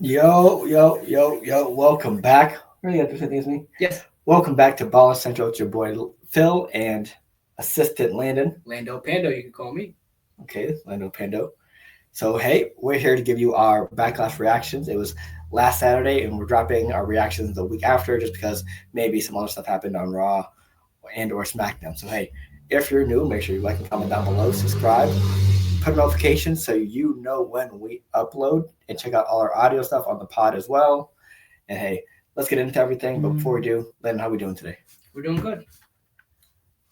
Yo. Welcome back. Really got to say things to me. Yes, Welcome back to Ball Central. It's your boy Phil and assistant Landon. Lando Pando, you can call me. Okay, Lando Pando. So, hey, we're here to give you our Backlash reactions. It was last Saturday, and we're dropping our reactions the week after just because maybe some other stuff happened on Raw and or SmackDown. So, hey, if you're new, make sure you like and comment down below, subscribe, put notifications so you know when we upload, and check out all our audio stuff on the pod as well. And hey, let's get into everything. But before we do, Landon, how we doing today? We're doing good.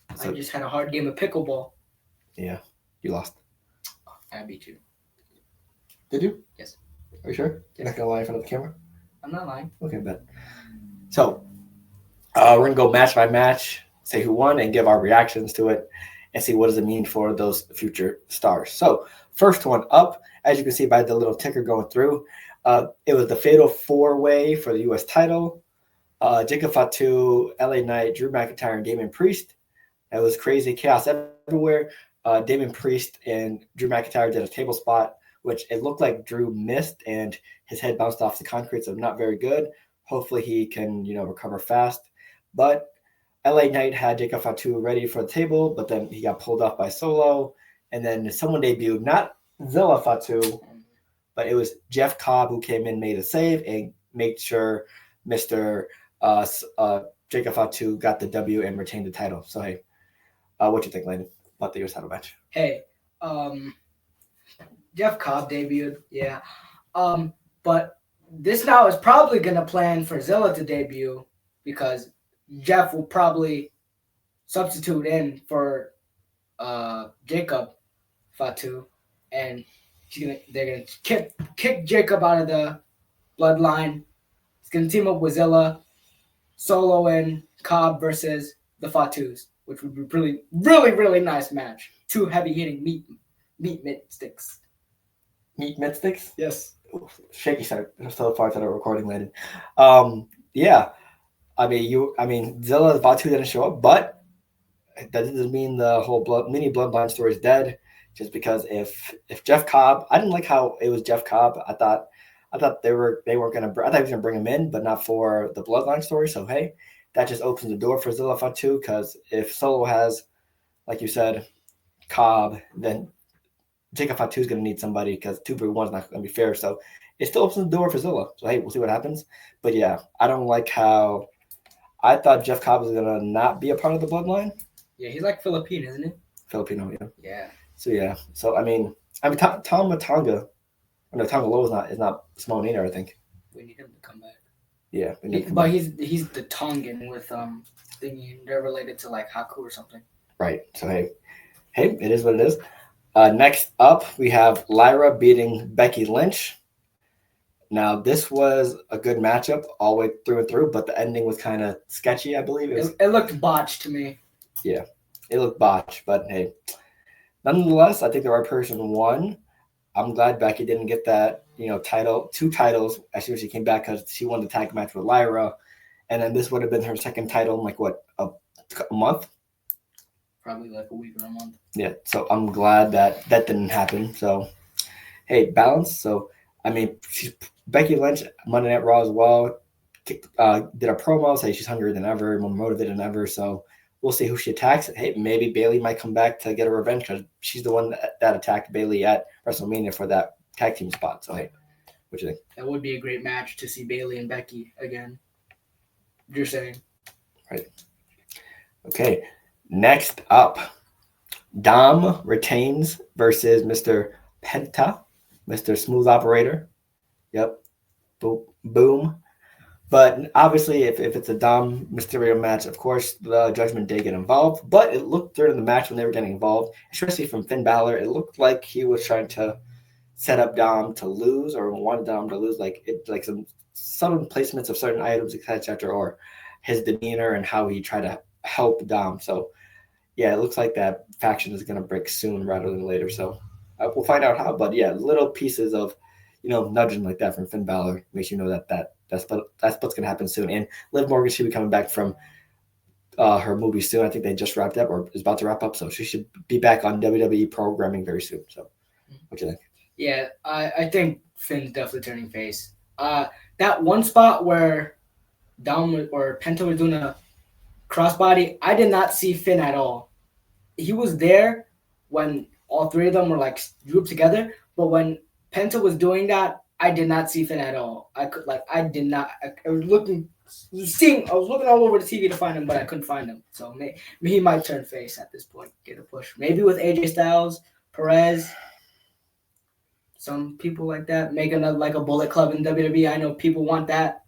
I So, just had a hard game of pickleball. yeah, you lost. I beat you. Did you? Yes. Are you sure? You're not gonna lie in front of the camera? I'm not lying. Okay, bet. So, we're gonna go match by match, say who won, and give our reactions to it, and see what does it mean for those future stars. So, first one up, as you can see by the little ticker going through, it was the Fatal Four Way for the U.S. title. Jacob Fatu, LA Knight, Drew McIntyre, and Damian Priest. It was crazy chaos everywhere. Damian Priest and Drew McIntyre did a table spot, which it looked like Drew missed, and his head bounced off the concrete, so not very good. Hopefully he can, recover fast. But LA Knight had Jacob Fatu ready for the table, but then he got pulled off by Solo. And then someone debuted, not Zilla Fatu, but it was Jeff Cobb who came in, made a save, and made sure Mr. Jacob Fatu got the W and retained the title. So, hey, what you think, Landon, about the U.S. title match? Hey, Jeff Cobb debuted, yeah. But this now is probably gonna plan for Zilla to debut because Jeff will probably substitute in for Jacob Fatu, and they're gonna kick Jacob out of the bloodline. He's gonna team up with Zilla, Solo, and Cobb versus the Fatus, which would be really nice match. Two heavy hitting meat sticks. Meat med sticks? Yes. Shaky start. So far that recording, Landon. Yeah. I mean, Zilla Fatu didn't show up, but that doesn't mean the whole mini bloodline story is dead. Just because if Jeff Cobb, I didn't like how it was Jeff Cobb. I thought they weren't gonna. I thought he was gonna bring him in, but not for the bloodline story. So hey, that just opens the door for Zilla Fatu, because if Solo has, like you said, Cobb, then Jacob Fatu is gonna need somebody, because 2v1 is not gonna be fair. So it still opens the door for Zilla. So hey, we'll see what happens. But yeah, I don't like how. I thought Jeff Cobb was gonna not be a part of the bloodline. Yeah, he's like Filipino, isn't he? Filipino, yeah. Yeah. So yeah. So I mean, Tom Matonga. No, Tonga Low is not Samoan either, I think. We need him to come back. Yeah, But he's the Tongan with thingy. They're related to like Haku or something. Right. So hey, it is what it is. Next up, we have Lyra beating Becky Lynch. Now, this was a good matchup all the way through and through, but the ending was kind of sketchy, I believe. It looked botched to me. Yeah, it looked botched, but hey, nonetheless, I think the right person won. I'm glad Becky didn't get that, title, 2 titles as soon as she came back, because she won the tag match with Lyra, and then this would have been her second title in like what, a month? Probably like a week or a month. Yeah, so I'm glad that didn't happen. So, hey, balance. So, I mean, Becky Lynch, Monday Night Raw as well, did a promo, say she's hungrier than ever, more motivated than ever. So, we'll see who she attacks. Hey, maybe Bayley might come back to get a revenge, because she's the one that attacked Bayley at WrestleMania for that tag team spot. So, hey, what you think? That would be a great match to see Bayley and Becky again. You're saying. Right. Okay. Next up, Dom retains versus Mr. Penta, Mr. Smooth Operator. Yep. Boom. But obviously, if it's a Dom Mysterio match, of course, the Judgment Day get involved. But it looked during the match when they were getting involved, especially from Finn Balor, it looked like he was trying to set up Dom to lose, or wanted Dom to lose, like some subtle placements of certain items, etc., or his demeanor and how he tried to help Dom. So, yeah, it looks like that faction is going to break soon rather than later. So we'll find out how. But yeah, little pieces of, nudging like that from Finn Balor makes you know that's what's going to happen soon. And Liv Morgan should be coming back from her movie soon. I think they just wrapped up or is about to wrap up. So she should be back on WWE programming very soon. So what do you think? Yeah, I think Finn's definitely turning face. That one spot where Dom or Penta was doing a crossbody, I did not see Finn at all. He was there when all three of them were like grouped together, but when Penta was doing that, I did not see Finn at all. I did not. I was looking, I was looking all over the TV to find him, but I couldn't find him. So he might turn face at this point, get a push. Maybe with AJ Styles, Perez, some people like that, make another like a Bullet Club in WWE. I know people want that.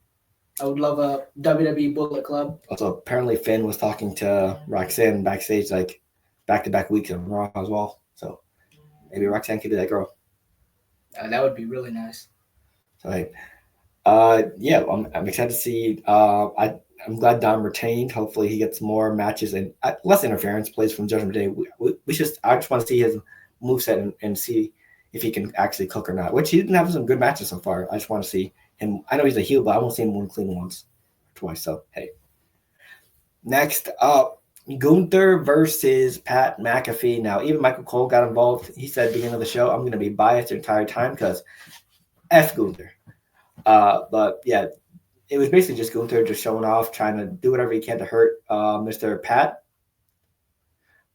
I would love a WWE Bullet Club. Also, apparently Finn was talking to Roxanne backstage, like back-to-back weeks on Raw as well. So maybe Roxanne could be that girl. That would be really nice. So, hey, yeah, I'm excited to see. I'm glad Dom retained. Hopefully, he gets more matches and less interference plays from Judgment Day. I just want to see his moveset and see if he can actually cook or not. Which he didn't have some good matches so far. I just want to see him. I know he's a heel, but I won't see him win clean once or twice. So hey, next up, Gunther versus Pat McAfee. Now, even Michael Cole got involved. He said at the beginning of the show, "I'm going to be biased the entire time because F Gunther." But yeah, it was basically just Gunther just showing off, trying to do whatever he can to hurt Mr. Pat.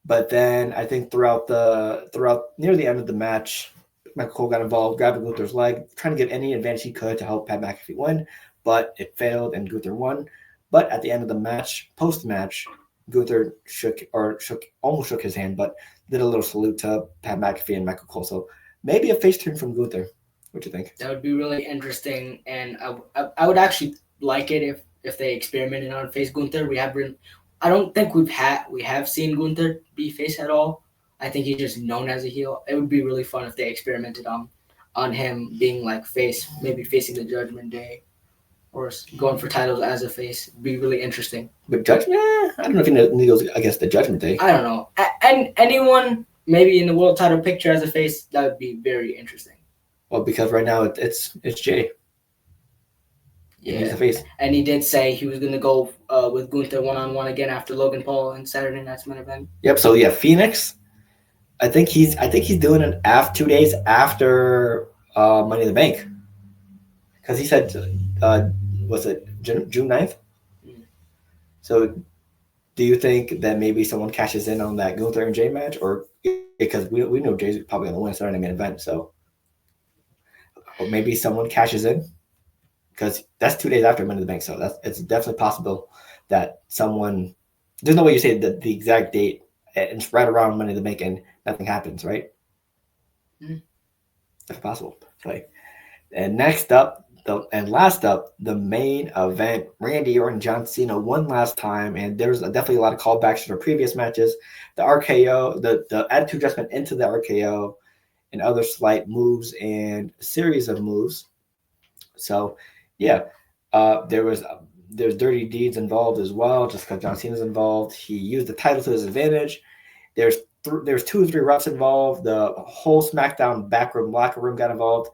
But then I think throughout near the end of the match, Michael Cole got involved, grabbing Gunther's leg, trying to get any advantage he could to help Pat McAfee win, but it failed and Gunther won. But at the end of the match, post-match, Gunther almost shook his hand, but did a little salute to Pat McAfee and Michael Cole. So maybe a face turn from Gunther. What do you think? That would be really interesting, and I would actually like it if they experimented on face Gunther. I don't think we have seen Gunther be face at all. I think he's just known as a heel. It would be really fun if they experimented on him being like face, maybe facing the Judgment Day, or going for titles as a face. It'd be really interesting. But Judgment, I don't know if he goes against the Judgment Day. I don't know. And anyone maybe in the world title picture as a face, that would be very interesting. Well, because right now it's Jay. Yeah, he's the face. And he did say he was going to go with Gunther one-on-one again after Logan Paul in Saturday Night's main event. Yep. So yeah, Phoenix. I think he's doing it 2 days after Money in the Bank, because he said, was it June 9th? Mm. So, do you think that maybe someone cashes in on that Gunther and Jay match, or because we know Jay's probably going to win Saturday main event, so or maybe someone cashes in, because that's 2 days after Money in the Bank, so it's definitely possible that someone. There's no way you say the exact date. It's right around Money in the Bank and nothing happens, right? Mm. That's possible. Like, and next up, last up, the main event: Randy Orton, John Cena one last time, and there's definitely a lot of callbacks to their previous matches. The RKO, the attitude adjustment into the RKO, and other slight moves and a series of moves. So, yeah, there's dirty deeds involved as well. Just because John Cena's involved, he used the title to his advantage. There's 2 or 3 refs involved. The whole SmackDown backroom locker room got involved.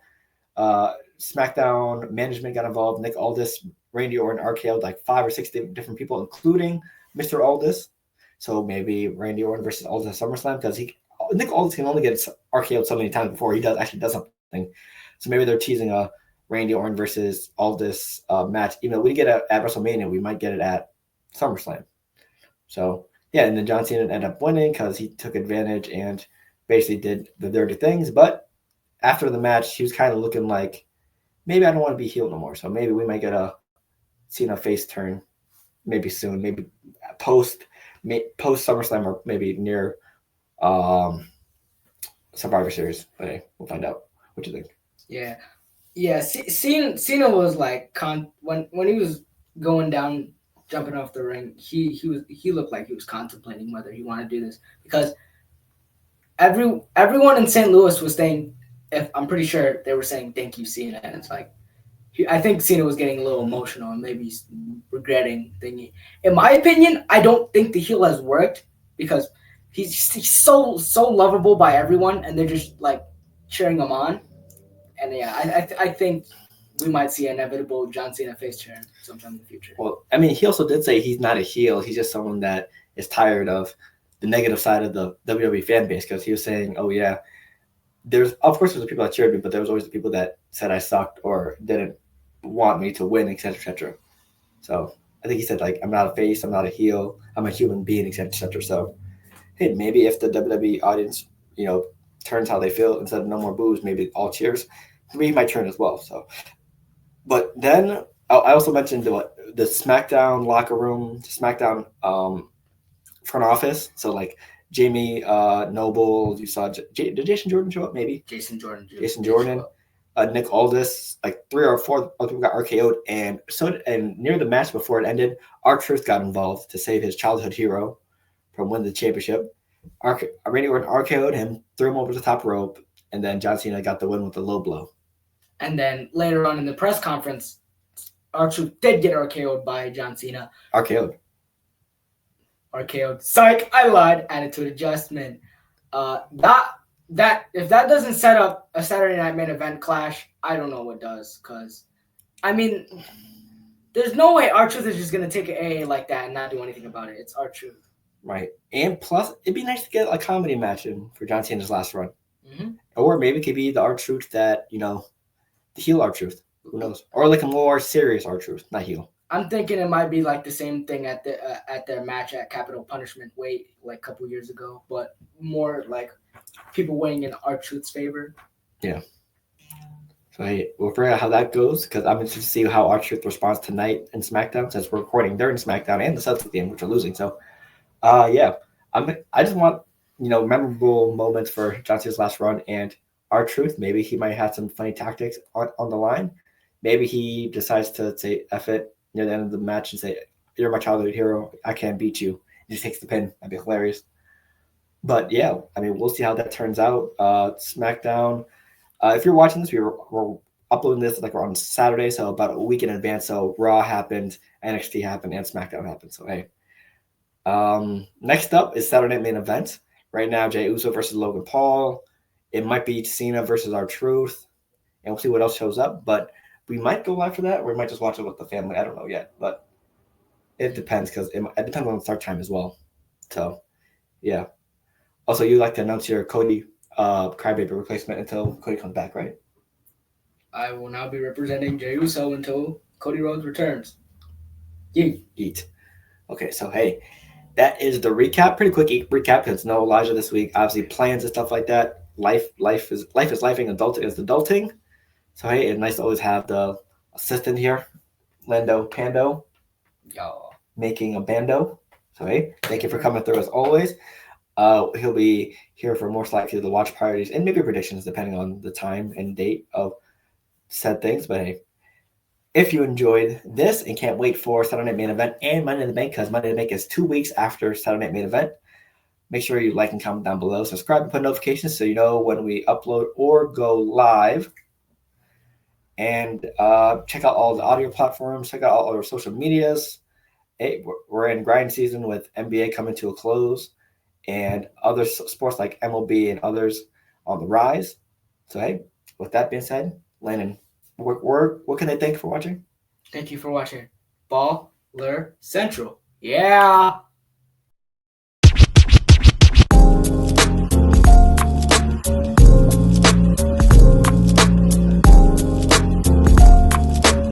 SmackDown management got involved. Nick Aldis, Randy Orton, RKO'd like 5 or 6 different people, including Mr. Aldis. So maybe Randy Orton versus Aldis at SummerSlam, because Nick Aldis can only get RKO'd so many times before he actually does something. So maybe they're teasing a Randy Orton versus Aldis match. Even though we get it at WrestleMania, we might get it at SummerSlam. So yeah, and then John Cena ended up winning because he took advantage and basically did the dirty things. But after the match, he was kind of looking like, maybe I don't want to be heel no more. So maybe we might get a Cena face turn maybe soon, maybe post SummerSlam, or maybe near Survivor Series. But hey, we'll find out. What do you think? Yeah. Cena was like when he was going down, jumping off the ring, he looked like he was contemplating whether he wanted to do this, because everyone in St. Louis was saying, I'm pretty sure they were saying thank you, Cena, and it's like, I think Cena was getting a little emotional and maybe regretting thingy. In my opinion, I don't think the heel has worked, because he's so lovable by everyone, and they're just like cheering him on. And yeah, I think we might see an inevitable John Cena face turn sometime in the future. Well, I mean, he also did say he's not a heel. He's just someone that is tired of the negative side of the WWE fan base, because he was saying, oh, yeah, of course there's the people that cheered me, but there was always the people that said I sucked or didn't want me to win, etc., etc. So I think he said like I'm not a face, I'm not a heel, I'm a human being, etc., etc. So hey, maybe if the WWE audience, turns how they feel instead of no more boos, maybe all cheers. For me, my turn as well. So, but then I also mentioned the SmackDown locker room, SmackDown front office. So like Jamie Noble, you saw did Jason Jordan show up? Maybe Jason Jordan. Nick Aldis, like 3 or 4 other people got RKO'd, and near the match before it ended, R-Truth got involved to save his childhood hero from winning the championship. Randy Orton RKO'd him, threw him over the top rope, and then John Cena got the win with a low blow. And then later on in the press conference, R-Truth did get RKO'd by John Cena. RKO'd. Psych, I lied. Attitude adjustment. That if that doesn't set up a Saturday Night Main Event clash, I don't know what does. Because, I mean, there's no way R-Truth is just going to take an AA like that and not do anything about it. It's R-Truth. Right. And plus, it'd be nice to get a comedy match in for John Cena's last run. Mm-hmm. Or maybe it could be the R-Truth that, the heel R-Truth. Who knows? Or like a more serious R-Truth, not heel. I'm thinking it might be like the same thing at their match at Capital Punishment Weight like a couple years ago, but more like people weighing in R-Truth's favor. Yeah. So hey, we'll figure out how that goes because I'm interested to see how R-Truth responds tonight in SmackDown since we're recording during SmackDown and the Celtics game, which are losing. So, yeah, I just want memorable moments for John Cena's last run and R-Truth. Maybe he might have some funny tactics on the line. Maybe he decides to say F it near the end of the match and say, "You're my childhood hero. I can't beat you." He just takes the pin. That'd be hilarious. But yeah, I mean, we'll see how that turns out. SmackDown. If you're watching this, we're uploading this like we're on Saturday, so about a week in advance. So Raw happened, NXT happened, and SmackDown happened. So hey, next up is Saturday Night Main Event. Right now, Jey Uso versus Logan Paul. It might be Cena versus R-Truth, and we'll see what else shows up. But we might go live for that, or we might just watch it with the family. I don't know yet, but it depends because it depends on the start time as well. So yeah. Also, you like to announce your Cody Crybaby replacement until Cody comes back, right? I will now be representing Jey Uso until Cody Rhodes returns. Yeet. Okay, so hey, that is the recap. Pretty quick recap because no Elijah this week. Obviously, plans and stuff like that. Life is lifing. Adulting is adulting. So hey, it's nice to always have the assistant here, Lando Pando, making a bando. So hey, thank you for coming through as always. He'll be here for most likely the watch parties and maybe predictions depending on the time and date of said things. But hey, if you enjoyed this and can't wait for Saturday Night Main Event and Money in the Bank, because Money in the Bank is 2 weeks after Saturday Night Main Event, make sure you like and comment down below. Subscribe and put notifications so you know when we upload or go live. And check out all the audio platforms. Check out all our social medias. Hey, we're in grind season with NBA coming to a close and other sports like MLB and others on the rise. So, hey, with that being said, Landen, what can they thank for watching? Thank you for watching Baller Central. Yeah.